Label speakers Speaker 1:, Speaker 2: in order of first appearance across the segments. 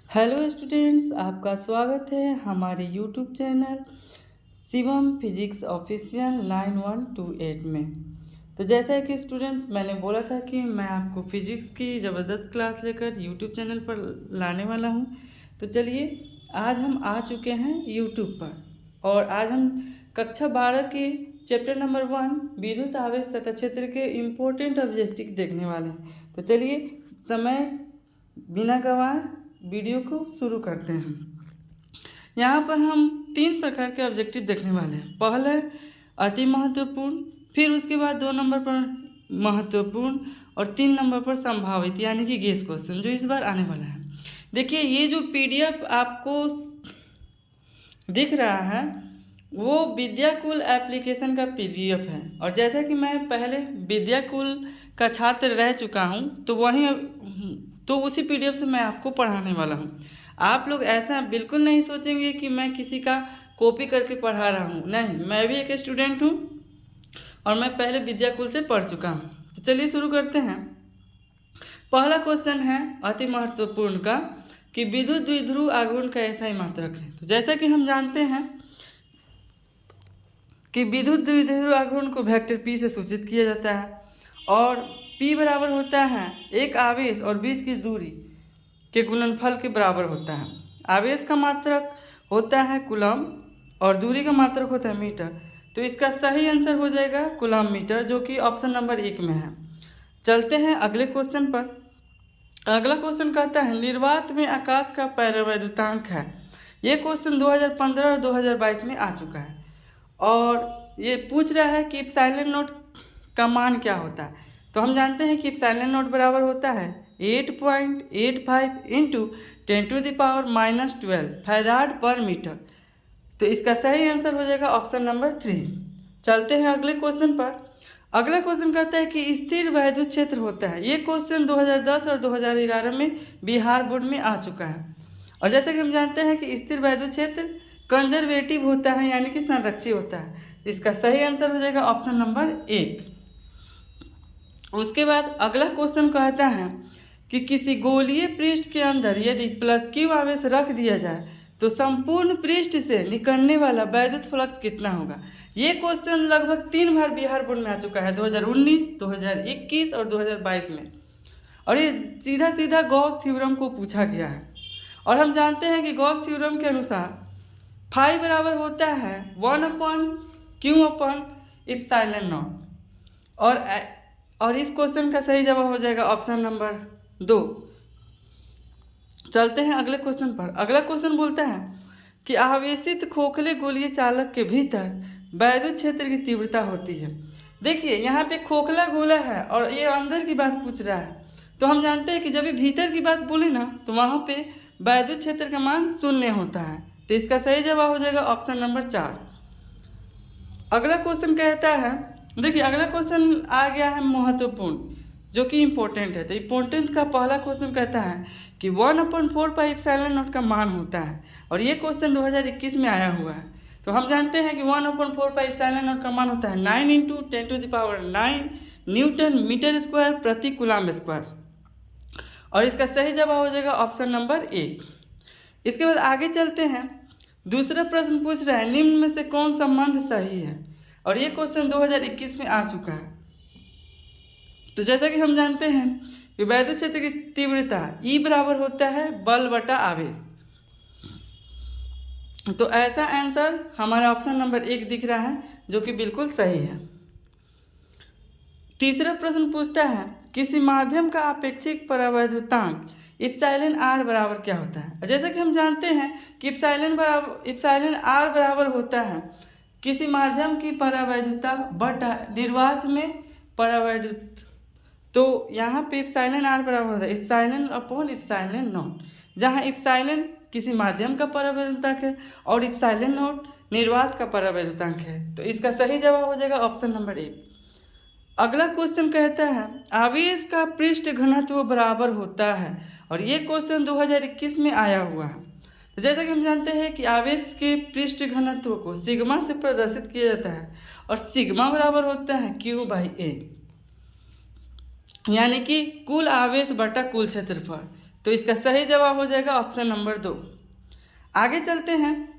Speaker 1: Hello students, आपका स्वागत है हमारे YouTube channel Shivam physics official 9128 में। तो जैसा कि स्टूडेंट्स मैंने बोला था कि मैं आपको फिजिक्स की ज़बरदस्त क्लास लेकर यूट्यूब चैनल पर लाने वाला हूं। तो चलिए, आज हम आ चुके हैं यूट्यूब पर और आज हम कक्षा 12 के चैप्टर नंबर 1 विद्युत आवेश तथा क्षेत्र के इम्पोर्टेंट ऑब्जेक्टिव देखने वाले हैं। तो चलिए, समय बिना गवाए वीडियो को शुरू करते हैं। यहाँ पर हम 3 प्रकार के ऑब्जेक्टिव देखने वाले हैं। पहला है अति महत्वपूर्ण, फिर उसके बाद 2 नंबर पर महत्वपूर्ण और 3 नंबर पर संभावित यानी कि गेस क्वेश्चन जो इस बार आने वाला है। देखिए, ये जो पीडीएफ आपको दिख रहा है वो विद्याकुल एप्लीकेशन का पीडीएफ है। और जैसा कि मैं पहले विद्याकुल का छात्र रह चुका हूँ तो उसी पीडीएफ से मैं आपको पढ़ाने वाला हूँ। आप लोग ऐसा बिल्कुल नहीं सोचेंगे कि मैं किसी का कॉपी करके पढ़ा रहा हूँ। नहीं, मैं भी एक स्टूडेंट हूँ और मैं पहले विद्याकुल से पढ़ चुका हूँ। तो चलिए शुरू करते हैं। पहला क्वेश्चन है अति महत्वपूर्ण का कि विद्युत द्विध्रुव आघूर्ण का ऐसा ही मात्रक है। तो जैसा कि हम जानते हैं कि विद्युत द्विध्रुव आघूर्ण को वेक्टर पी से सूचित किया जाता है और P बराबर होता है एक आवेश और बीच की दूरी के गुणनफल के बराबर होता है। आवेश का मात्रक होता है कूलम्ब और दूरी का मात्रक होता है मीटर। तो इसका सही आंसर हो जाएगा कूलम्ब मीटर, जो कि ऑप्शन नंबर 1 में है। चलते हैं अगले क्वेश्चन पर। अगला क्वेश्चन कहता है निर्वात में आकाश का परावैद्युतांक है। ये क्वेश्चन 2015 और 2022 में आ चुका है और ये पूछ रहा है कि इप्सिलॉन नॉट का मान क्या होता है। तो हम जानते हैं कि इप्सिलॉन नॉट बराबर होता है 8.85 इंटू 10⁻⁻12 फैराड पर मीटर। तो इसका सही आंसर हो जाएगा ऑप्शन नंबर 3। चलते हैं अगले क्वेश्चन पर। अगला क्वेश्चन कहता है कि स्थिर वैद्युत क्षेत्र होता है। ये क्वेश्चन 2010 और 2011 में बिहार बोर्ड में आ चुका है। और जैसे कि हम जानते हैं कि स्थिर वैद्युत क्षेत्र कंजर्वेटिव होता है यानी कि संरक्षी होता है। इसका सही आंसर हो जाएगा ऑप्शन नंबर 1। उसके बाद अगला क्वेश्चन कहता है कि किसी गोलीय पृष्ठ के अंदर यदि +Q आवेश रख दिया जाए तो संपूर्ण पृष्ठ से निकलने वाला वैद्युत फ्लक्स कितना होगा। ये क्वेश्चन लगभग 3 बार बिहार बोर्ड में आ चुका है, 2019, 2021 और 2022 में। और ये सीधा सीधा गॉस थ्योरम को पूछा गया है। और हम जानते हैं कि गॉस थ्योरम के अनुसार फाई बराबर होता है 1/Q/ε0। और इस क्वेश्चन का सही जवाब हो जाएगा ऑप्शन नंबर 2। चलते हैं अगले क्वेश्चन पर। अगला क्वेश्चन बोलता है कि आवेशित खोखले गोलीय चालक के भीतर वैद्युत क्षेत्र की तीव्रता होती है। देखिए, यहाँ पे खोखला गोला है और ये अंदर की बात पूछ रहा है। तो हम जानते हैं कि जब ये भीतर की बात बोले ना तो वहाँ पे वैद्युत क्षेत्र का मान 0 होता है। तो इसका सही जवाब हो जाएगा ऑप्शन नंबर 4। अगला क्वेश्चन कहता है, देखिए अगला क्वेश्चन आ गया है महत्वपूर्ण जो कि इम्पोर्टेंट है। तो इम्पोर्टेंट का पहला क्वेश्चन कहता है कि 1/4πε0 का मान होता है और ये क्वेश्चन 2021 में आया हुआ है। तो हम जानते हैं कि 1/4πε0 का मान होता है 9 × 10⁹ न्यूटन मीटर स्क्वायर प्रति कूलम्ब स्क्वायर। और इसका सही जवाब हो जाएगा ऑप्शन नंबर 1। इसके बाद आगे चलते हैं। दूसरा प्रश्न पूछ रहा है निम्न में से कौन संबंध सही है। और ये क्वेश्चन 2021 में आ चुका है। तो जैसा कि हम जानते हैं कि वैद्युत क्षेत्र की तीव्रता E बराबर होता है बल बटा आवेश। तो ऐसा आंसर हमारा ऑप्शन नंबर 1 दिख रहा है जो कि बिल्कुल सही है। तीसरा प्रश्न पूछता है किसी माध्यम का आपेक्षिक परावैद्युतांक εr बराबर क्या होता है। जैसा कि हम जानते हैं कि εr बराबर होता है किसी माध्यम की परावैद्युता बटा निर्वात में परावैद्युत। तो यहाँ पे εr बराबर होता है ε/ε0, जहाँ ε किसी माध्यम का परावैद्युतांक है और ε0 निर्वात का परावैद्युतांक है। तो इसका सही जवाब हो जाएगा ऑप्शन नंबर 1। अगला क्वेश्चन कहता है आवेश का पृष्ठ घनत्व बराबर होता है और ये क्वेश्चन 2021 में आया हुआ है। तो जैसा कि हम जानते हैं कि आवेश के पृष्ठ घनत्व को सिग्मा से प्रदर्शित किया जाता है और सिग्मा बराबर होता है Q/A, यानी कि कुल आवेश बटा कुल क्षेत्रफल। तो इसका सही जवाब हो जाएगा ऑप्शन नंबर 2। आगे चलते हैं।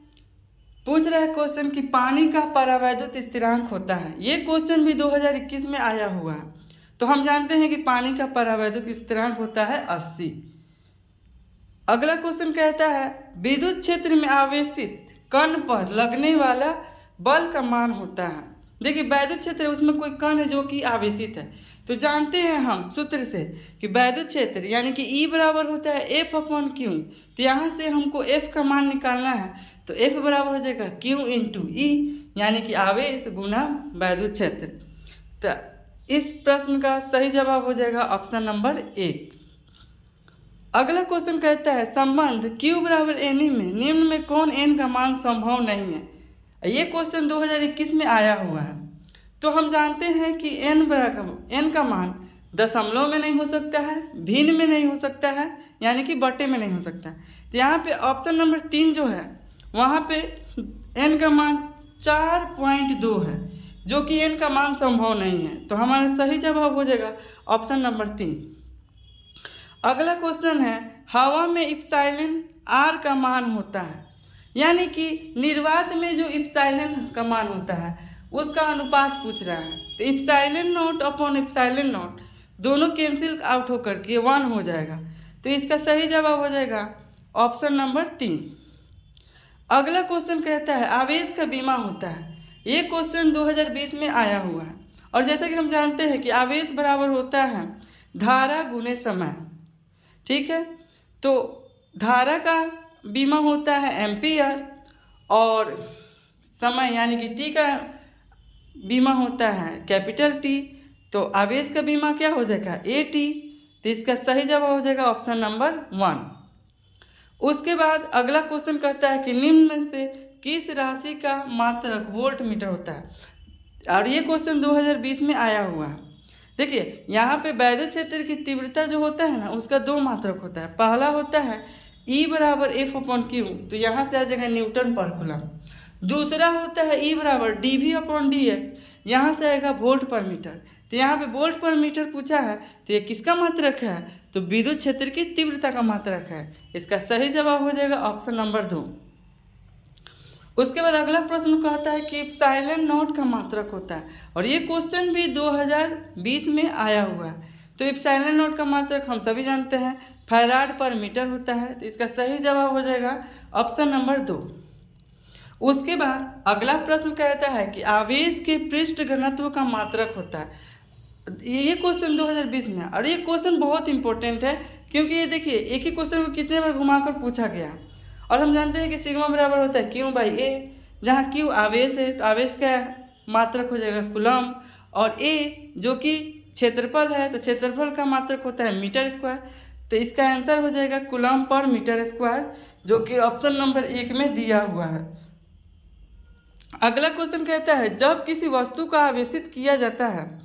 Speaker 1: पूछ रहा है क्वेश्चन कि पानी का परावैद्युत स्थिरांक होता है। ये क्वेश्चन भी 2021 में आया हुआ है। तो हम जानते हैं कि पानी का परावैद्युत स्थिरांक होता है 80। अगला क्वेश्चन कहता है विद्युत क्षेत्र में आवेशित कण पर लगने वाला बल का मान होता है। देखिए वैद्युत क्षेत्र है, उसमें कोई कण है जो कि आवेशित है। तो जानते हैं हम सूत्र से कि वैद्युत क्षेत्र यानी कि E बराबर होता है F/Q। तो यहाँ से हमको F का मान निकालना है, तो F बराबर हो जाएगा Q × E यानी कि आवेश गुना वैद्युत क्षेत्र। तो इस प्रश्न का सही जवाब हो जाएगा ऑप्शन नंबर 1। अगला क्वेश्चन कहता है संबंध Q बराबर NE में निम्न में कौन n का मान संभव नहीं है। ये क्वेश्चन 2021 में आया हुआ है। तो हम जानते हैं कि n का मान दशमलव में नहीं हो सकता है, भिन्न में नहीं हो सकता है, यानी कि बटे में नहीं हो सकता। तो यहाँ पे ऑप्शन नंबर 3 जो है वहाँ पे n का मान 4.2 है, जो कि n का मान संभव नहीं है। तो हमारा सही जवाब हो जाएगा ऑप्शन नंबर 3। अगला क्वेश्चन है हवा में इप्सिलॉन r का मान होता है, यानी कि निर्वात में जो इप्सिलॉन का मान होता है उसका अनुपात पूछ रहा है। तो epsilon not upon epsilon not दोनों कैंसिल आउट होकर के 1 हो जाएगा। तो इसका सही जवाब हो जाएगा ऑप्शन नंबर 3। अगला क्वेश्चन कहता है आवेश का बीमा होता है। ये क्वेश्चन 2020 में आया हुआ है और जैसा कि हम जानते हैं कि आवेश बराबर होता है धारा गुने समय। ठीक है, तो धारा का बीमा होता है एम्पियर और समय यानी कि टी का बीमा होता है कैपिटल टी। तो आवेश का बीमा क्या हो जाएगा AT। तो इसका सही जवाब हो जाएगा ऑप्शन नंबर 1। उसके बाद अगला क्वेश्चन कहता है कि निम्न में से किस राशि का मात्रक वोल्ट मीटर होता है। और ये क्वेश्चन 2020 में आया हुआ है। देखिए यहाँ पे वैद्युत क्षेत्र की तीव्रता जो होता है ना उसका 2 मात्रक होता है। पहला होता है E बराबर F/Q, तो यहाँ से आ जाएगा न्यूटन पर कूलम। दूसरा होता है E बराबर dV/dx, यहाँ से आएगा वोल्ट पर मीटर। तो यहाँ पे वोल्ट पर मीटर पूछा है, तो ये किसका मात्रक है, तो विद्युत क्षेत्र की तीव्रता का मात्रक है। इसका सही जवाब हो जाएगा ऑप्शन नंबर 2। उसके बाद अगला प्रश्न कहता है कि इप्सिलॉन नॉट का मात्रक होता है और ये क्वेश्चन भी 2020 में आया हुआ है। तो इप्सिलॉन नॉट का मात्रक हम सभी जानते हैं फैराड पर मीटर होता है। तो इसका सही जवाब हो जाएगा ऑप्शन नंबर 2। उसके बाद अगला प्रश्न कहता है कि आवेश के पृष्ठ घनत्व का मात्रक होता है। ये क्वेश्चन 2020 में और ये क्वेश्चन बहुत इंपॉर्टेंट है क्योंकि ये देखिए एक ही क्वेश्चन को कितने बार घुमाकर पूछा गया। और हम जानते हैं कि सिग्मा बराबर होता है Q/A, जहाँ Q आवेश है तो आवेश का मात्रक हो जाएगा कूलम, और A जो कि क्षेत्रफल है तो क्षेत्रफल का मात्रक होता है मीटर स्क्वायर। तो इसका आंसर हो जाएगा कूलम पर मीटर स्क्वायर, जो कि ऑप्शन नंबर 1 में दिया हुआ है। अगला क्वेश्चन कहता है जब किसी वस्तु को आवेशित किया जाता है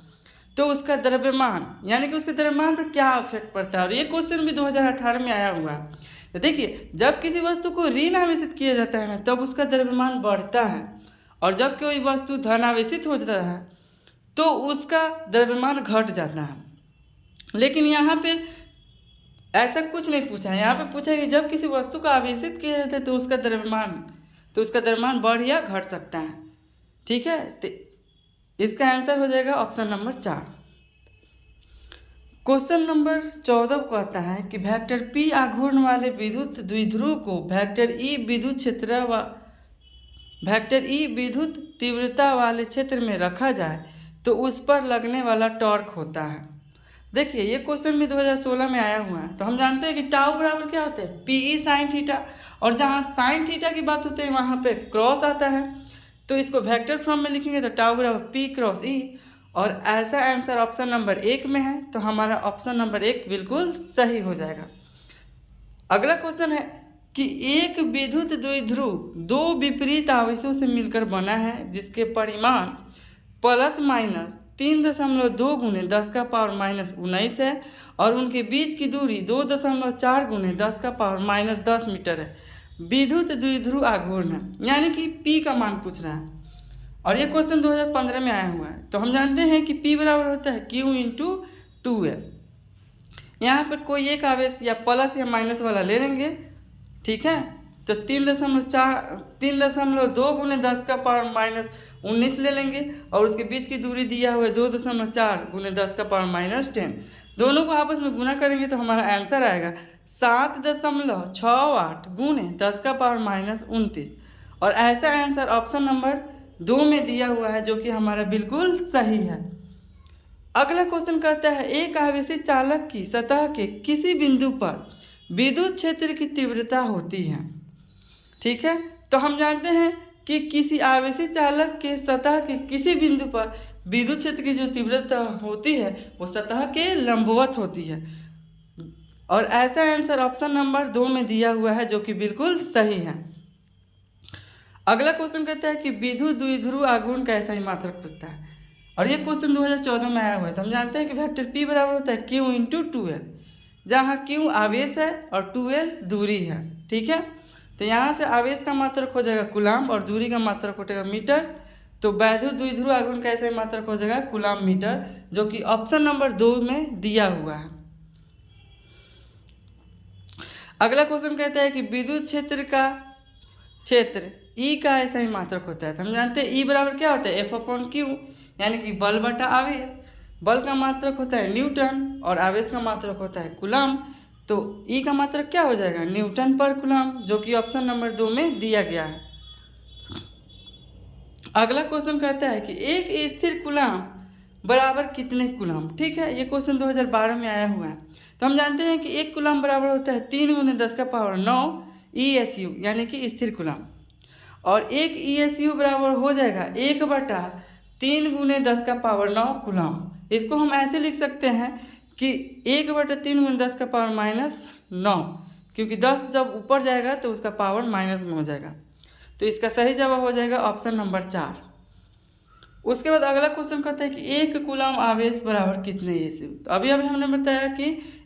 Speaker 1: तो उसका द्रव्यमान यानी कि उसके द्रव्यमान पर क्या इफेक्ट पड़ता है। और ये क्वेश्चन भी 2018 में आया हुआ है। तो देखिए जब किसी वस्तु को ऋण आवेशित किया जाता है ना तब उसका द्रव्यमान बढ़ता है, और जब कोई वस्तु धन आवेशित हो जाता है तो उसका द्रव्यमान घट जाता है। लेकिन यहाँ पे ऐसा कुछ नहीं पूछा है। यहाँ पे पूछा है कि जब किसी वस्तु को आवेशित किया जाता है तो उसका द्रव्यमान बढ़ या घट सकता है। ठीक है, तो इसका आंसर हो जाएगा ऑप्शन नंबर 4। क्वेश्चन नंबर 14 कहता है कि वेक्टर P आघूर्ण वाले विद्युत द्विध्रुव को वेक्टर E विद्युत तीव्रता वाले क्षेत्र में रखा जाए तो उस पर लगने वाला टॉर्क होता है। देखिए ये क्वेश्चन भी 2016 में आया हुआ है। तो हम जानते हैं कि टाउ बराबर क्या होता है PE sin थीटा, और जहाँ sin थीटा की बात होती है वहाँ पे क्रॉस आता है। तो इसको वेक्टर फॉर्म में लिखेंगे तो टाउ बराबर P×E, और ऐसा आंसर ऑप्शन नंबर 1 में है। तो हमारा ऑप्शन नंबर 1 बिल्कुल सही हो जाएगा। अगला क्वेश्चन है कि एक विद्युत द्विध्रुव 2 विपरीत आवेशों से मिलकर बना है जिसके परिमाण ±3.2 गुने 10⁻⁻19 है और उनके बीच की दूरी 2.4 गुने 10⁻−10 मीटर है। विद्युत द्विध्रुव आघूर्ण है, यानी कि P का मान पूछ रहा है। और ये क्वेश्चन 2015 में आया हुआ है। तो हम जानते हैं कि P बराबर होता है Q × 2L। यहाँ पर कोई एक आवेश या प्लस या माइनस वाला ले लेंगे, ठीक है। तो 3.2 गुने 10 का पावर माइनस 19 ले लेंगे और उसके बीच की दूरी दिया हुआ है 2.4 गुने 10 का पावर माइनस 10। दोनों को आपस में गुना करेंगे तो हमारा आंसर आएगा 7.68 गुने 10 का पावर माइनस 29। और ऐसा आंसर ऑप्शन नंबर 2 में दिया हुआ है, जो कि हमारा बिल्कुल सही है। अगला क्वेश्चन कहता है एक आवेशी चालक की सतह के किसी बिंदु पर विद्युत क्षेत्र की तीव्रता होती है, ठीक है। तो हम जानते हैं कि किसी आवेशी चालक के सतह के किसी बिंदु पर विद्युत क्षेत्र की जो तीव्रता होती है वो सतह के लंबवत होती है, और ऐसा आंसर ऑप्शन नंबर 2 में दिया हुआ है, जो कि बिल्कुल सही है। अगला क्वेश्चन कहता है कि विद्युत द्विध्रुव आघूर्ण का ऐसा ही मात्रक पूछता है, और ये क्वेश्चन 2014 में आया हुआ है। तो हम जानते हैं कि वेक्टर P बराबर होता है Q इंटू 2L, जहाँ Q आवेश है और 2L दूरी है, ठीक है। तो यहाँ से आवेश का मात्रक हो जाएगा कूलाम और दूरी का मात्रक हो जाएगा मीटर। तो विद्युत द्विध्रुव आघूर्ण का ऐसा ही मात्रक हो जाएगा कूलाम मीटर, जो कि ऑप्शन नंबर 2 में दिया हुआ है। अगला क्वेश्चन कहता है कि विद्युत क्षेत्र का क्षेत्र E का ऐसा ही मात्रक होता है। तो हम जानते हैं E बराबर क्या होता है F/Q, यानी कि बल बटा आवेश। बल का मात्रक होता है न्यूटन और आवेश का मात्रक होता है कूलाम। तो E का मात्रक क्या हो जाएगा न्यूटन पर कूलाम, जो कि ऑप्शन नंबर 2 में दिया गया है। अगला क्वेश्चन कहता है कि एक स्थिर कूलाम बराबर कितने कूलाम, ठीक है। ये क्वेश्चन 2012 में आया हुआ है। तो हम जानते हैं कि एक कूलाम बराबर होता है 3 गुने 10 का पावर 9 ESU, यानी कि स्थिर कूलाम। और एक ESU बराबर हो जाएगा 1/3 गुने 10 का पावर 9 कूलाम। इसको हम ऐसे लिख सकते हैं कि 1/3 गुने 10 का पावर माइनस 9, क्योंकि 10 जब ऊपर जाएगा तो उसका पावर माइनस में हो जाएगा। तो इसका सही जवाब हो जाएगा ऑप्शन नंबर 4। उसके बाद अगला क्वेश्चन कहता है कि एक कूलाम आवेश बराबर कितने ESU। तो अभी हमने बताया कि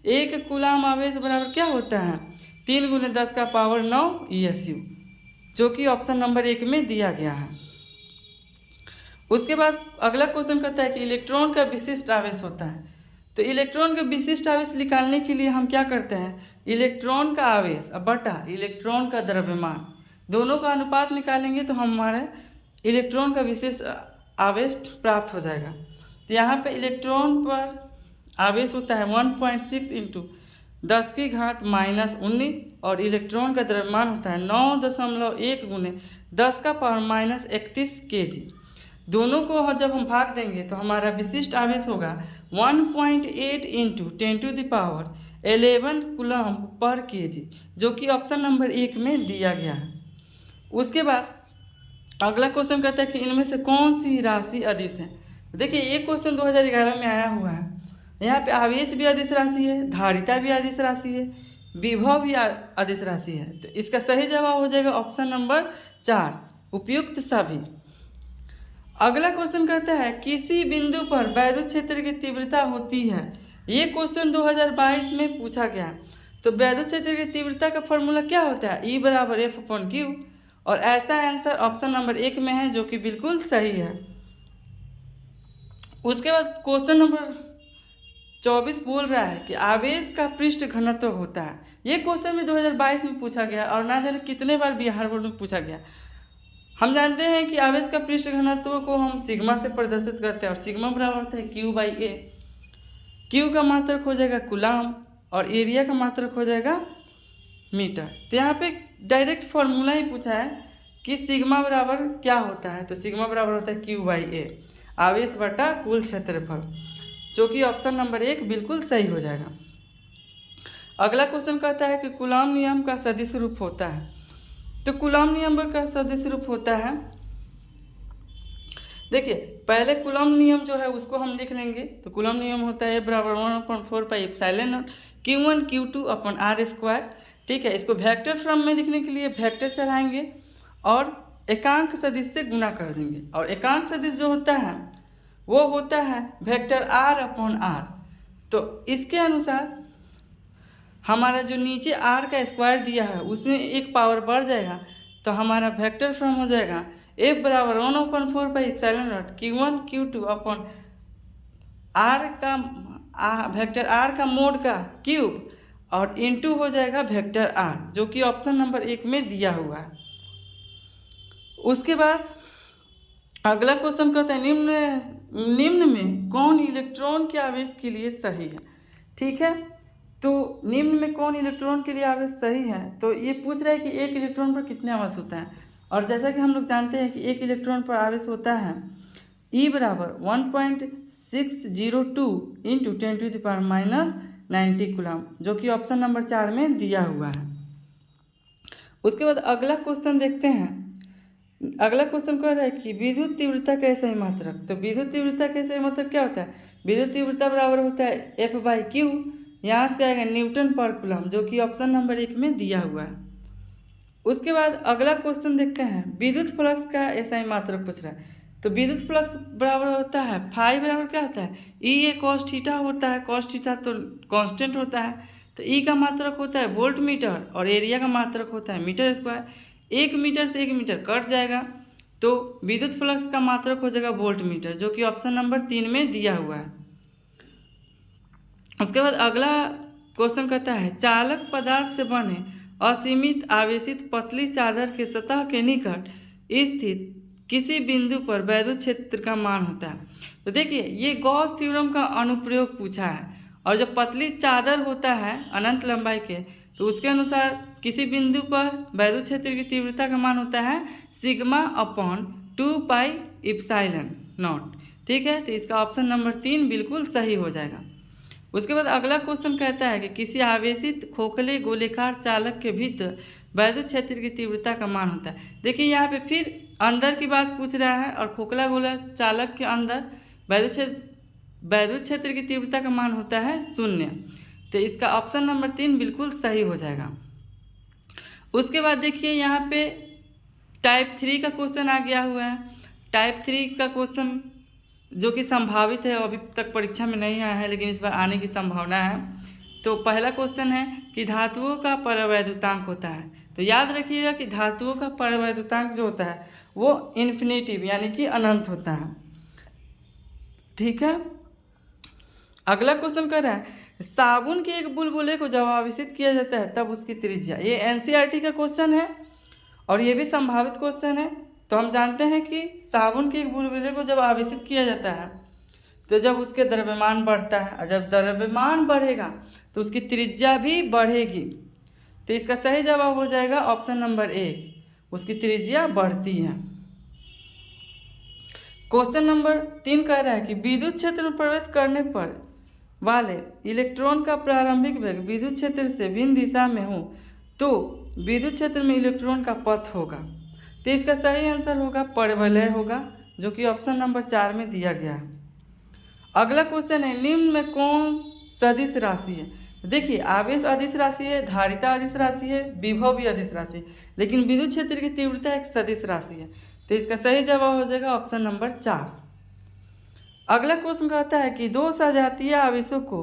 Speaker 1: एक कूलाम आवेश बराबर क्या होता है 3 गुने 10 का पावर 9 ESU, जो कि ऑप्शन नंबर 1 में दिया गया है। उसके बाद अगला क्वेश्चन कहता है कि इलेक्ट्रॉन का विशिष्ट आवेश होता है। तो इलेक्ट्रॉन का विशिष्ट आवेश निकालने के लिए हम क्या करते हैं, इलेक्ट्रॉन का आवेश बटा इलेक्ट्रॉन का द्रव्यमान, दोनों का अनुपात निकालेंगे तो हमारे इलेक्ट्रॉन का विशेष आवेश प्राप्त हो जाएगा। तो यहाँ पे इलेक्ट्रॉन पर आवेश होता है 1.6 इंटू 10 की घात माइनस 19, और इलेक्ट्रॉन का द्रव्यमान होता है 9.1 गुने 10 का पावर माइनस 31 kg। दोनों को जब हम भाग देंगे तो हमारा विशिष्ट आवेश होगा 1.8 इंटू 10⁻11 कूलम पर kg, जो कि ऑप्शन नंबर 1 में दिया गया है। उसके बाद अगला क्वेश्चन कहता है कि इनमें से कौन सी राशि अदिश है। देखिए ये क्वेश्चन 2011 में आया हुआ है। यहाँ पे आवेश भी अदिश राशि है, धारिता भी अदिश राशि है, विभव भी अदिश राशि है। तो इसका सही जवाब हो जाएगा ऑप्शन नंबर 4 उपयुक्त सभी। अगला क्वेश्चन कहता है किसी बिंदु पर विद्युत क्षेत्र की तीव्रता होती है। ये क्वेश्चन 2022 में पूछा गया। तो विद्युत क्षेत्र की तीव्रता का फॉर्मूला क्या होता है E बराबर F/Q, और ऐसा आंसर ऑप्शन नंबर 1 में है, जो कि बिल्कुल सही है। उसके बाद क्वेश्चन नंबर 24 बोल रहा है कि आवेश का पृष्ठ घनत्व होता है। ये क्वेश्चन भी 2022 में पूछा गया और ना जाने कितने बार बिहार बोर्ड में पूछा गया। हम जानते हैं कि आवेश का पृष्ठ घनत्व को हम सिग्मा से प्रदर्शित करते हैं, और सिग्मा बराबर होता है Q/A। Q का मात्रक हो जाएगा कूलाम और एरिया का मात्रक हो जाएगा मीटर। तो यहाँ पे डायरेक्ट फॉर्मूला ही पूछा है कि सिग्मा बराबर क्या होता है। तो सिग्मा बराबर होता है Q/A, आवेश बटा कुल क्षेत्रफल, जो कि ऑप्शन नंबर 1 बिल्कुल सही हो जाएगा। अगला क्वेश्चन कहता है कि कूलाम नियम का सदिश रूप होता है। तो कूलाम नियम का सदिश रूप होता है, देखिए पहले कूलाम नियम जो है उसको हम लिख लेंगे। तो कूलाम नियम होता है बराबर 1/4πε0 Q1 Q2 अपन r²। ठीक है, इसको वेक्टर फॉर्म में लिखने के लिए वेक्टर चढ़ाएंगे और एकांक सदिश से गुना कर देंगे। और एकांक सदिश जो होता है वो होता है वेक्टर r/r। तो इसके अनुसार हमारा जो नीचे r का स्क्वायर दिया है उसमें एक पावर बढ़ जाएगा, तो हमारा वेक्टर फॉर्म हो जाएगा F बराबर 1/4πε0 Q1 Q2 अपन वेक्टर आर का मोड का क्यूब और इनटू हो जाएगा वेक्टर आर, जो कि ऑप्शन नंबर 1 में दिया हुआ है। उसके बाद अगला क्वेश्चन कहता है निम्न में कौन इलेक्ट्रॉन के आवेश के लिए सही है। ठीक है, तो निम्न में कौन इलेक्ट्रॉन के लिए आवेश सही है, तो ये पूछ रहा है कि एक इलेक्ट्रॉन पर कितने आवेश होता है। और जैसा कि हम लोग जानते हैं कि एक इलेक्ट्रॉन पर आवेश होता है E बराबर 1.602 इंटू 10⁻⁻90 कूलम, जो कि ऑप्शन नंबर 4 में दिया हुआ है। उसके बाद अगला क्वेश्चन देखते हैं। अगला क्वेश्चन कह रहा है कि विद्युत तीव्रता का सही मात्रक। तो विद्युत तीव्रता का सही मात्रक क्या होता है, विद्युत तीव्रता बराबर होता है F/Q, यहाँ से आएगा न्यूटन पर कूलम, जो कि ऑप्शन नंबर 1 में दिया हुआ है। उसके बाद अगला क्वेश्चन देखते हैं, विद्युत फ्लक्स का सही मात्रक पूछ रहा है। तो विद्युत फ्लक्स बराबर होता है फाई बराबर क्या होता है E ए कॉस थीटा होता है, कॉस थीटा तो कांस्टेंट होता है। तो E का मात्रक होता है वोल्ट मीटर और एरिया का मात्रक होता है मीटर स्क्वायर। 1 मीटर से 1 मीटर कट जाएगा, तो विद्युत फ्लक्स का मात्रक हो जाएगा वोल्ट मीटर, जो कि ऑप्शन नंबर 3 में दिया हुआ है। उसके बाद अगला क्वेश्चन कहता है चालक पदार्थ से बने असीमित आवेशित पतली चादर के सतह के निकट स्थित किसी बिंदु पर वैद्युत क्षेत्र का मान होता है। तो देखिए ये गॉस थ्योरम का अनुप्रयोग पूछा है, और जब पतली चादर होता है अनंत लंबाई के, तो उसके अनुसार किसी बिंदु पर वैद्युत क्षेत्र की तीव्रता का मान होता है σ/2πε0। ठीक है, तो इसका ऑप्शन नंबर 3 बिल्कुल सही हो जाएगा। उसके बाद अगला क्वेश्चन कहता है कि किसी आवेशित खोखले गोलेकार चालक के भीतर वैद्युत क्षेत्र की तीव्रता का मान होता है। देखिए यहाँ पे फिर अंदर की बात पूछ रहा है, और खोखला गोला चालक के अंदर वैद्युत क्षेत्र की तीव्रता का मान होता है 0। तो इसका ऑप्शन नंबर 3 बिल्कुल सही हो जाएगा। उसके बाद देखिए यहाँ पे टाइप 3 का क्वेश्चन आ गया हुआ है। टाइप 3 का क्वेश्चन जो कि संभावित है, अभी तक परीक्षा में नहीं आया है, लेकिन इस बार आने की संभावना है। तो पहला क्वेश्चन है कि धातुओं का परवैद्युतांक होता है। तो याद रखिएगा कि धातुओं का परवैद्युतांक जो होता है वो इन्फिनिटिव यानी कि अनंत होता है। ठीक है, अगला क्वेश्चन कर रहा है साबुन के एक बुलबुले को जब आवेशित किया जाता है तब उसकी त्रिज्या। ये एनसीईआरटी का क्वेश्चन है और ये भी संभावित क्वेश्चन है। तो हम जानते हैं कि साबुन के एक बुलबुले को जब आवेशित किया जाता है तो जब उसके द्रव्यमान बढ़ता है, और जब द्रव्यमान बढ़ेगा तो उसकी त्रिज्या भी बढ़ेगी। तो इसका सही जवाब हो जाएगा ऑप्शन नंबर 1, उसकी त्रिज्या बढ़ती है। क्वेश्चन नंबर 3 कह रहा है कि विद्युत क्षेत्र में प्रवेश करने पर वाले इलेक्ट्रॉन का प्रारंभिक वेग विद्युत क्षेत्र से भिन्न दिशा में हो तो विद्युत क्षेत्र में इलेक्ट्रॉन का पथ होगा। तो इसका सही आंसर होगा परवलय होगा, जो कि ऑप्शन नंबर 4 में दिया गया है। अगला क्वेश्चन है निम्न में कौन सदिश राशि है। देखिए आवेश अदिश राशि है, धारिता अदिश राशि है, विभव भी अदिश राशि है, लेकिन विद्युत क्षेत्र की तीव्रता एक सदिश राशि है। तो इसका सही जवाब हो जाएगा ऑप्शन नंबर 4। अगला क्वेश्चन कहता है कि दो सजातीय आवेशों को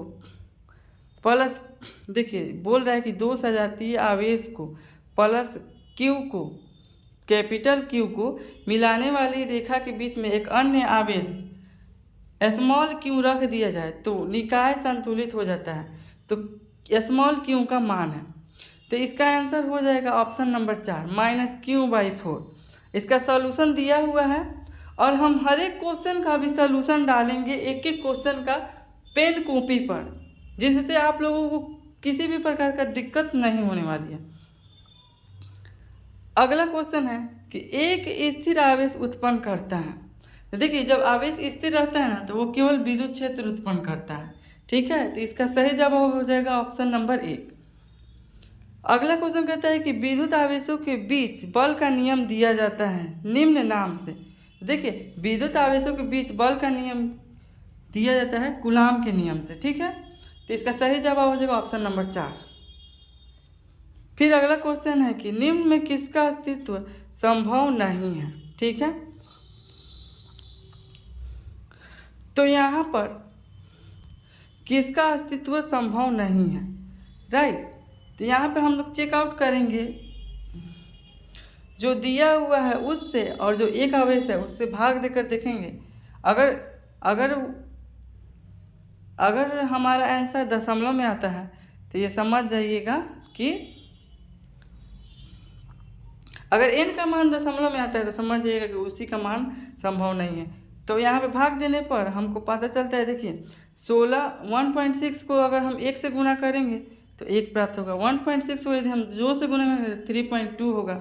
Speaker 1: प्लस, देखिए बोल रहा है कि दो सजातीय आवेश को प्लस क्यू को कैपिटल क्यू को मिलाने वाली रेखा के बीच में एक अन्य आवेश स्मॉल क्यू रख दिया जाए तो निकाय संतुलित हो जाता है। तो स्मॉल क्यू का मान है, तो इसका आंसर हो जाएगा ऑप्शन नंबर 4 -q/4। इसका सॉल्यूशन दिया हुआ है, और हम हर एक क्वेश्चन का भी सॉल्यूशन डालेंगे एक एक क्वेश्चन का पेन कॉपी पर, जिससे आप लोगों को किसी भी प्रकार का दिक्कत नहीं होने वाली है। अगला क्वेश्चन है कि एक स्थिर आवेश उत्पन्न करता है। तो देखिए जब आवेश स्थिर रहता है ना तो वो केवल विद्युत क्षेत्र उत्पन्न करता है। ठीक है, तो इसका सही जवाब हो जाएगा ऑप्शन नंबर 1। अगला क्वेश्चन कहता है कि विद्युत आवेशों के बीच बल का नियम दिया जाता है निम्न नाम से। देखिए विद्युत आवेशों के बीच बल का नियम दिया जाता है कूलाम के नियम से। ठीक है, तो इसका सही जवाब हो जाएगा ऑप्शन नंबर 4। फिर अगला क्वेश्चन है कि निम्न में किसका अस्तित्व संभव नहीं है। ठीक है, तो यहाँ पर किसका अस्तित्व संभव नहीं है, राइट। तो यहाँ पे हम लोग चेकआउट करेंगे जो दिया हुआ है उससे, और जो एक आवेश है उससे भाग देकर देखेंगे। अगर अगर हमारा आंसर दशमलव में आता है तो ये समझ जाइएगा कि अगर n का मान दशमलव में आता है तो समझ जाइएगा कि उसी का मान संभव नहीं है। तो यहाँ पे भाग देने पर हमको पता चलता है, देखिए 1.6 को अगर हम 1 से गुना करेंगे तो 1 प्राप्त होगा। 1.6 को यदि हम 2 से गुना करेंगे तो 3.2 होगा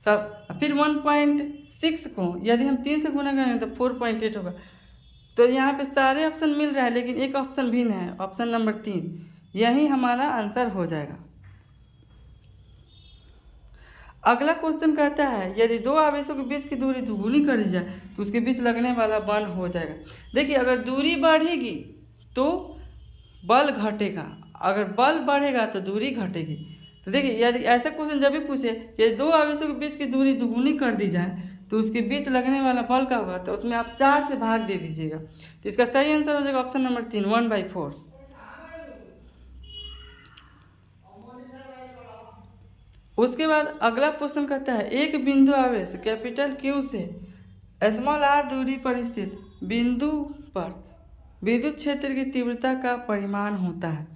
Speaker 1: सब। फिर 1.6 को यदि हम 3 से गुना करेंगे तो 4.8 होगा। तो यहाँ पे सारे ऑप्शन मिल रहा है, लेकिन एक ऑप्शन भिन्न है, ऑप्शन नंबर 3, यही हमारा आंसर हो जाएगा। अगला क्वेश्चन कहता है यदि दो आवेशों के बीच की दूरी दुगुनी कर दी जाए तो उसके बीच लगने वाला बल हो जाएगा। देखिए, अगर दूरी बढ़ेगी तो बल घटेगा, अगर बल बढ़ेगा तो दूरी घटेगी। तो देखिए, यदि ऐसा क्वेश्चन जब भी पूछे यदि दो आवेशों के बीच की दूरी दुगुनी कर दी जाए तो उसके बीच लगने वाला बल का होगा, तो उसमें आप 4 से भाग दे दीजिएगा। तो इसका सही आंसर हो जाएगा ऑप्शन नंबर 3, 1/4। उसके बाद अगला क्वेश्चन कहता है एक बिंदु आवेश कैपिटल क्यू से स्मॉल r दूरी पर स्थित बिंदु पर विद्युत क्षेत्र की तीव्रता का परिमाण होता है।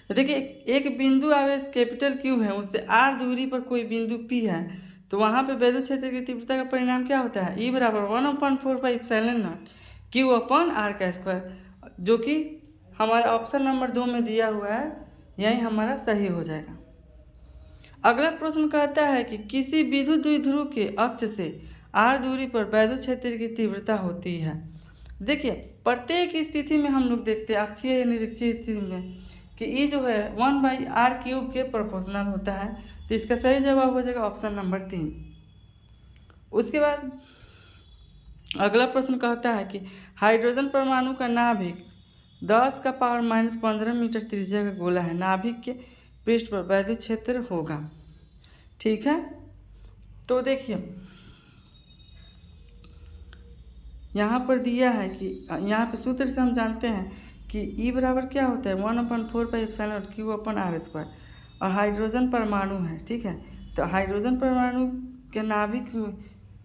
Speaker 1: तो देखिए, एक बिंदु आवेश कैपिटल क्यू है, उससे r दूरी पर कोई बिंदु p है, तो वहाँ पे विद्युत क्षेत्र की तीव्रता का परिणाम क्या होता है, E बराबर 1/4πε0 Q/r², जो कि हमारा ऑप्शन नंबर 2 में दिया हुआ है, यही हमारा सही हो जाएगा। अगला प्रश्न कहता है कि किसी विद्युत द्विध्रुव के अक्ष से r दूरी पर विद्युत क्षेत्र की तीव्रता होती है। देखिए, प्रत्येक स्थिति में हम लोग देखते हैं अक्षीय या निरक्षीय स्थिति में कि E जो है 1/r³ के प्रोपोर्शनल होता है। तो इसका सही जवाब हो जाएगा ऑप्शन नंबर 3। उसके बाद अगला प्रश्न कहता है कि हाइड्रोजन परमाणु का नाभिक 10⁻⁻15 मीटर त्रिज्या का गोला है, नाभिक के पृष्ठ पर विद्युत क्षेत्र होगा। ठीक है, तो देखिए यहाँ पर दिया है कि यहाँ पे सूत्र से हम जानते हैं कि E बराबर क्या होता है 1/4πε0 Q/r², और हाइड्रोजन परमाणु है। ठीक है, तो हाइड्रोजन परमाणु के नाभिक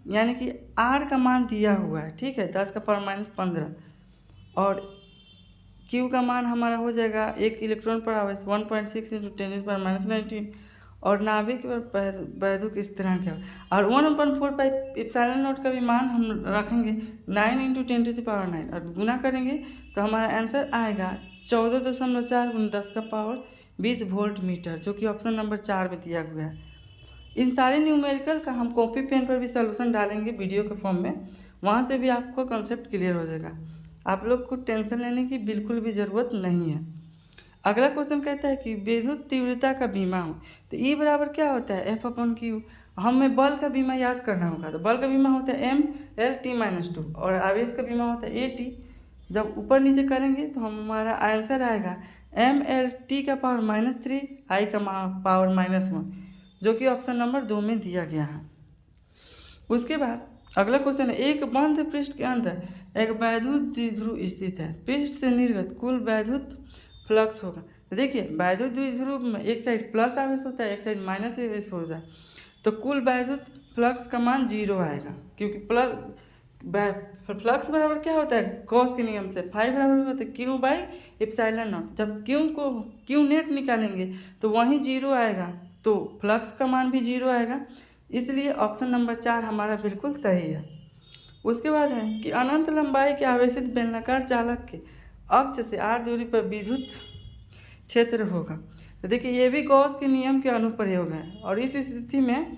Speaker 1: यानी कि R का मान दिया हुआ है, ठीक है, 10⁻⁻15, और Q का मान हमारा हो जाएगा 1 इलेक्ट्रॉन पर आवेश 1.6 × 10⁻⁻19, और नाभिक पर वैद्युत स्थिरांक है, और 1/4πε0 का भी मान हम रखेंगे 9 × 10⁻9, और गुना करेंगे तो हमारा आंसर आएगा 14.4 × 10⁻20 वोल्ट मीटर, जो कि ऑप्शन नंबर 4 में दिया हुआ है। इन सारे न्यूमेरिकल का हम कॉपी पेन पर भी सॉल्यूशन डालेंगे वीडियो के फॉर्म में, वहाँ से भी आपको कॉन्सेप्ट क्लियर हो जाएगा। आप लोग को टेंशन लेने की बिल्कुल भी ज़रूरत नहीं है। अगला क्वेश्चन कहता है कि विद्युत तीव्रता का बीमा हो, तो E बराबर क्या होता है F/Q। हमें बल का बीमा याद करना होगा, तो बल का बीमा होता है mLt-2, और आवेश का बीमा होता है AT। जब ऊपर नीचे करेंगे तो हमारा आंसर आएगा mLt⁻³ I⁻⁻1, जो कि ऑप्शन नंबर 2 में दिया गया है। उसके बाद अगला क्वेश्चन है एक बंद पृष्ठ के अंदर एक वैद्युत द्विध्रुव स्थित है, पृष्ठ से निर्गत कुल वैद्युत फ्लक्स होगा। तो देखिए, वैद्युत द्विध्रुव में एक साइड प्लस आवेश होता है, एक साइड माइनस आवेश हो जाए, तो कुल वैद्युत फ्लक्स का मान 0 आएगा, क्योंकि फ्लक्स बराबर क्या होता है गॉस के नियम से, फाई बराबर होता है Q/ε0। जब Q नेट निकालेंगे तो वहीं 0 आएगा, तो फ्लक्स का मान भी 0 आएगा, इसलिए ऑप्शन नंबर 4 हमारा बिल्कुल सही है। उसके बाद है कि अनंत लंबाई के आवेशित बेलनाकार चालक के अक्ष से r दूरी पर विद्युत क्षेत्र होगा। तो देखिए, ये भी गॉस के नियम के अनुप्रयोग है, और इस स्थिति में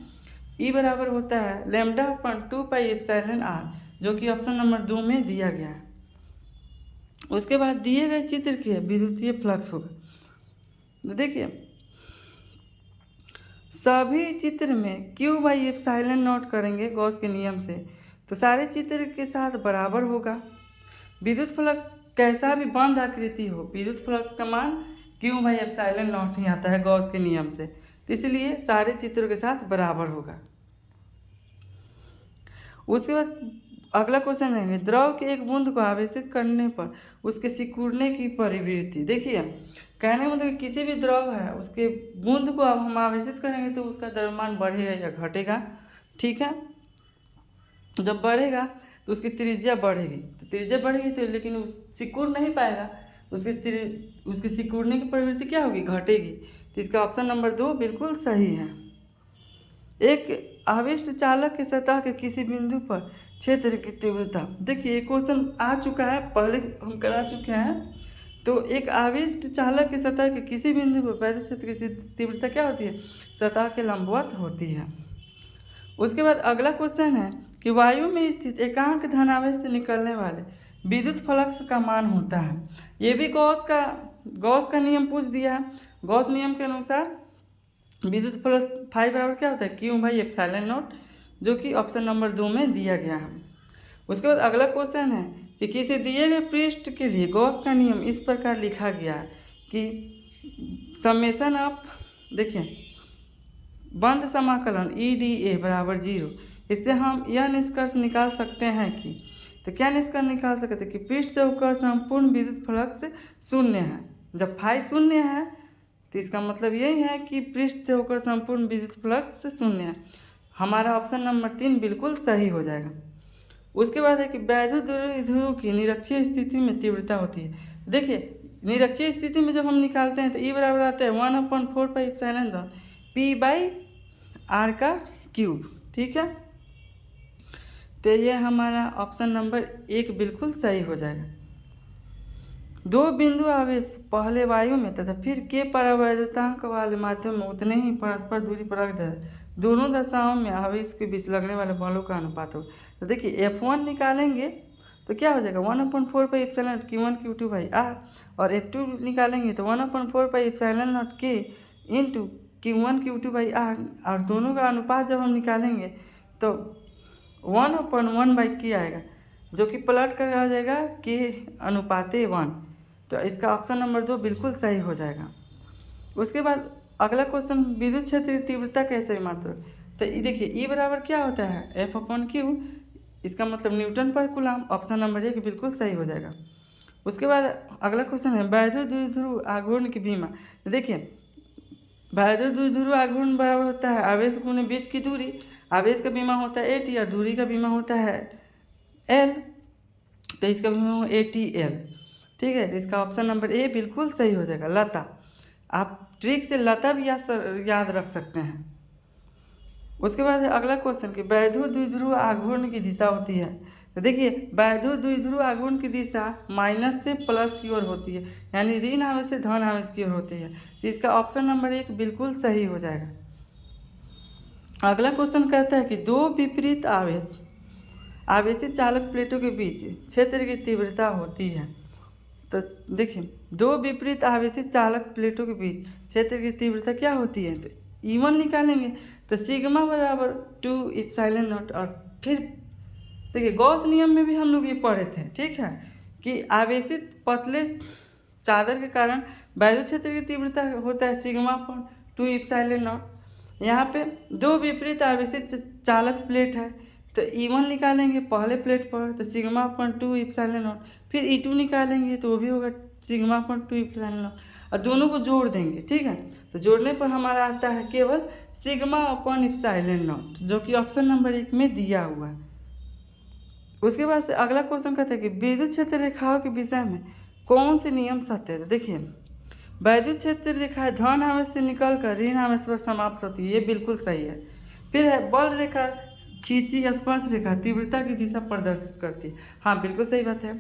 Speaker 1: E बराबर होता है λ/2πε0r, जो कि ऑप्शन नंबर 2 में दिया गया है। उसके बाद दिए गए चित्र के विद्युतीय फ्लक्स होगा। तो देखिए, सभी चित्र में Q/ε0 करेंगे गॉस के नियम से, तो सारे चित्र के साथ बराबर होगा। विद्युत फ्लक्स कैसा भी बंद आकृति हो, विद्युत फ्लक्स का मान Q/ε0 ही आता है गॉस के नियम से, तो इसलिए सारे चित्रों के साथ बराबर होगा। उसके बाद अगला क्वेश्चन है द्रव के एक बूंद को आवेशित करने पर उसके सिकुड़ने की प्रवृत्ति। देखिए, कहने का मतलब किसी भी द्रव है उसके बूंद को अब हम आवेशित करेंगे तो उसका द्रव्यमान बढ़ेगा या घटेगा। ठीक है, जब बढ़ेगा तो तो उसकी त्रिज्या बढ़ेगी, तो त्रिज्या बढ़ेगी तो लेकिन उस सिकुड़ नहीं पाएगा, उसकी सिकुड़ने की प्रवृत्ति क्या होगी, घटेगी। तो इसका ऑप्शन नंबर 2 बिल्कुल सही है। एक आवेश चालक के सतह के किसी बिंदु पर क्षेत्र की तीव्रता, देखिए ये क्वेश्चन आ चुका है, पहले हम करा चुके हैं। तो एक आवेश चालक के सतह के किसी बिंदु पर वैद्युत क्षेत्र की तीव्रता क्या होती है, सतह के लंबवत होती है। उसके बाद अगला क्वेश्चन है कि वायु में स्थित एकांक धनावेश से निकलने वाले विद्युत फ्लक्स का मान होता है। ये भी गॉस का नियम पूछ दिया है। गॉस नियम के अनुसार विद्युत फ्लक्स फाई बराबर क्या होता है, Q/ε0, जो कि ऑप्शन नंबर 2 में दिया गया है। उसके बाद अगला क्वेश्चन है कि किसी दिए गए पृष्ठ के लिए गॉस का नियम इस प्रकार लिखा गया है कि समेशन ऑफ, देखिए बंद समाकलन EdA बराबर 0। इससे हम यह निष्कर्ष निकाल सकते हैं कि, तो क्या निष्कर्ष निकाल सकते हैं कि पृष्ठ से होकर संपूर्ण विद्युत फ्लक्स शून्य है। जब फाई शून्य है तो इसका मतलब यही है कि पृष्ठ से होकर संपूर्ण विद्युत फ्लक्स शून्य है। हमारा ऑप्शन नंबर 3 बिल्कुल सही हो जाएगा। उसके बाद है कि वैद्युत द्विध्रुव की निरक्षीय स्थिति में तीव्रता होती है। देखिए निरक्षीय स्थिति में जब हम निकालते हैं तो E बराबर आता है 1/4πε0 P/r का क्यूब, ठीक है। तो ये हमारा ऑप्शन नंबर 1 बिल्कुल सही हो जाएगा। दो बिंदु आवेश पहले वायु में तथा फिर के परावैद्युतांक वाले माध्यम में उतने ही परस्पर दूरी पर रख दे, दोनों दशाओं में आवेश के बीच लगने वाले बलों का अनुपात हो। तो देखिए F1 निकालेंगे तो क्या हो जाएगा 1/4πε0 Q1 Q2/r, और F2 निकालेंगे तो 1/4πε0 K इंटू Q1 Q2/r, और दोनों का अनुपात जब हम निकालेंगे तो 1/1/k आएगा, जो कि पलट कर आ जाएगा K अनुपाते 1। तो इसका ऑप्शन नंबर 2 बिल्कुल सही हो जाएगा। उसके बाद अगला क्वेश्चन, विद्युत क्षेत्र की तीव्रता कैसे मात्र, तो ये देखिए E बराबर क्या होता है F/Q, इसका मतलब न्यूटन पर कूलम। ऑप्शन नंबर 1 बिल्कुल सही हो जाएगा। उसके बाद अगला क्वेश्चन है वैद्युत द्विध्रुव आघूर्ण की बीमा। तो देखिए वैद्युत द्विध्रुव आघूर्ण बराबर होता है आवेश गुणे बीच की दूरी। आवेश का बीमा होता है AT और दूरी का बीमा होता है L, तो इसका बीमा हो ATL, ठीक है। इसका ऑप्शन नंबर A बिल्कुल सही हो जाएगा। लता, आप ट्रिक से लता भी याद रख सकते हैं। उसके बाद अगला क्वेश्चन कि वैद्युत द्विध्रुव आघूर्ण की दिशा होती है। तो देखिए वैद्युत द्विध्रुव आघूर्ण की दिशा माइनस से प्लस की ओर होती है, यानी ऋण आवेश से धन आवेश की ओर होती है। तो इसका ऑप्शन नंबर 1 बिल्कुल सही हो जाएगा। अगला क्वेश्चन कहता है कि दो विपरीत आवेशित चालक प्लेटों के बीच क्षेत्र की तीव्रता होती है। तो देखिए दो विपरीत आवेशित चालक प्लेटों के बीच क्षेत्र की तीव्रता क्या होती है, तो E1 निकालेंगे तो सिग्मा बराबर 2ε0, और फिर देखिए गॉस नियम में भी हम लोग ये पढ़े थे, ठीक है, कि आवेशित पतले चादर के कारण वैद्युत क्षेत्र की तीव्रता होता है σ/2ε0। यहाँ पे दो विपरीत आवेशित चालक प्लेट है तो E1 निकालेंगे पहले प्लेट पर तो σ/2ε0, फिर E2 निकालेंगे तो वो भी होगा σ/2ε0, और दोनों को जोड़ देंगे, ठीक है। तो जोड़ने पर हमारा आता है केवल σ/ε0, जो कि ऑप्शन नंबर 1 में दिया हुआ है। उसके बाद से अगला क्वेश्चन कहते हैं कि विद्युत क्षेत्र रेखाओं के विषय में कौन से नियम सत्य है। देखिए वैद्युत क्षेत्र रेखाएं धन आवेश से निकल कर ऋण आवेश पर समाप्त होती है, ये बिल्कुल सही है। फिर है बल रेखा खींची स्पर्श रेखा तीव्रता की दिशा प्रदर्शित करती है, हाँ बिल्कुल सही बात है।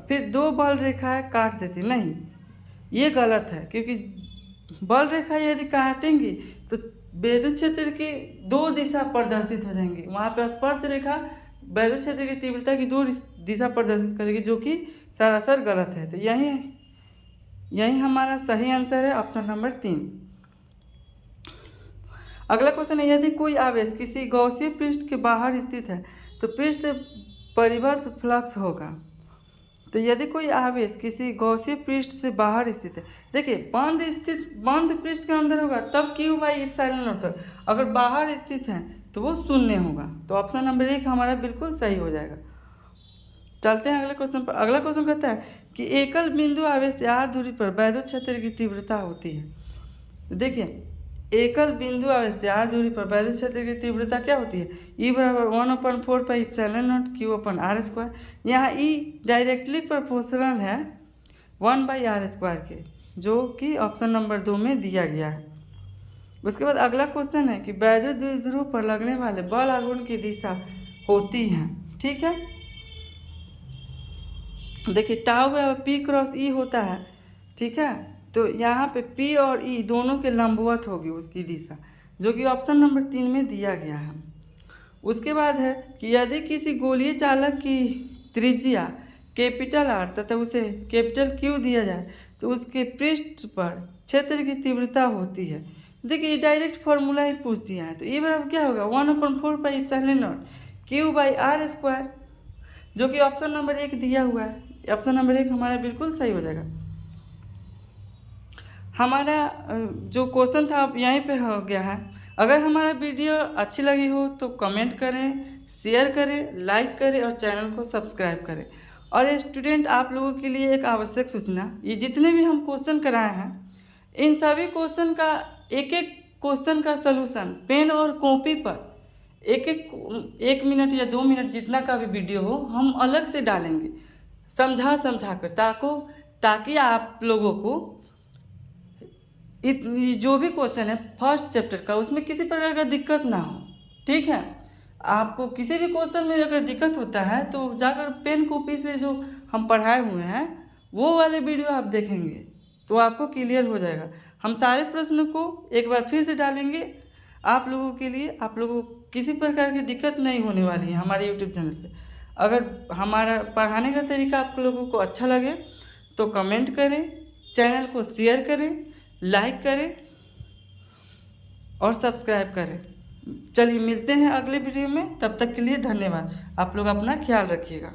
Speaker 1: फिर दो बल रेखाएं काट देती, नहीं ये गलत है, क्योंकि बल रेखा यदि काटेंगी तो विद्युत क्षेत्र की दो दिशा प्रदर्शित हो जाएंगी। वहाँ पे स्पर्श रेखा वैद्युत क्षेत्र की तीव्रता की दो दिशा प्रदर्शित करेगी, जो कि सरासर गलत है। तो यही हमारा सही आंसर है, ऑप्शन नंबर 3। अगला क्वेश्चन है यदि कोई आवेश किसी गॉसीय पृष्ठ के बाहर स्थित है तो पृष्ठ से परिबद्ध फ्लक्स होगा। तो यदि कोई आवेश किसी गॉसीय पृष्ठ से बाहर स्थित है, देखिए बंद पृष्ठ के अंदर होगा तब Q/ε0, अगर बाहर स्थित है तो वो शून्य होगा। तो ऑप्शन नंबर 1 हमारा बिल्कुल सही हो जाएगा। चलते हैं अगले क्वेश्चन पर। अगला क्वेश्चन कहता है कि एकल बिंदु आवेश से r दूरी पर वैद्युत क्षेत्र की तीव्रता होती है। देखिए एकल बिंदु आवेश से r दूरी पर वैद्युत क्षेत्र की तीव्रता क्या होती है? E बराबर 1/4 पाई एप्सिलॉन नॉट Q/r²। यहाँ E डायरेक्टली प्रोपोर्शनल है 1/r² के, जो कि ऑप्शन नंबर 2 में दिया गया है। उसके बाद अगला क्वेश्चन है कि वैद्युत द्विध्रुव पर लगने वाले बल आघूर्ण की दिशा होती है। ठीक है, देखिए टाउ बराबर P×E होता है। ठीक है, तो यहाँ पे P और E दोनों के लंबवत होगी उसकी दिशा, जो कि ऑप्शन नंबर 3 में दिया गया है। उसके बाद है कि यदि किसी गोलीय चालक की त्रिज्या कैपिटल R तथा उसे कैपिटल Q दिया जाए तो उसके पृष्ठ पर क्षेत्र की तीव्रता होती है। देखिए ये डायरेक्ट फार्मूला ही पूछ दिया है, तो ये बराबर क्या होगा 1/4 पाई एप्सिलॉन नॉट Q/r², जो कि ऑप्शन नंबर 1 दिया हुआ है। ऑप्शन नंबर 1 हमारा बिल्कुल सही हो जाएगा। हमारा जो क्वेश्चन था अब यहीं पे हो गया है। अगर हमारा वीडियो अच्छी लगी हो तो कमेंट करें, शेयर करें, लाइक करें और चैनल को सब्सक्राइब करें। और स्टूडेंट आप लोगों के लिए एक आवश्यक सूचना, ये जितने भी हम क्वेश्चन कराए हैं इन सभी क्वेश्चन का एक एक क्वेश्चन का सलूशन पेन और कॉपी पर एक मिनट या 2 मिनट जितना का भी वीडियो हो हम अलग से डालेंगे समझा कर, ताकि आप लोगों को जो भी क्वेश्चन है फर्स्ट चैप्टर का उसमें किसी प्रकार का दिक्कत ना हो। ठीक है, आपको किसी भी क्वेश्चन में अगर दिक्कत होता है तो जाकर पेन कॉपी से जो हम पढ़ाए हुए हैं वो वाले वीडियो आप देखेंगे तो आपको क्लियर हो जाएगा। हम सारे प्रश्नों को एक बार फिर से डालेंगे आप लोगों के लिए, आप लोगों को किसी प्रकार की दिक्कत नहीं होने वाली है हमारे यूट्यूब चैनल से। अगर हमारा पढ़ाने का तरीका आप लोगों को अच्छा लगे तो कमेंट करें, चैनल को शेयर करें, लाइक करें और सब्सक्राइब करें। चलिए मिलते हैं अगले वीडियो में, तब तक के लिए धन्यवाद। आप लोग अपना ख्याल रखिएगा।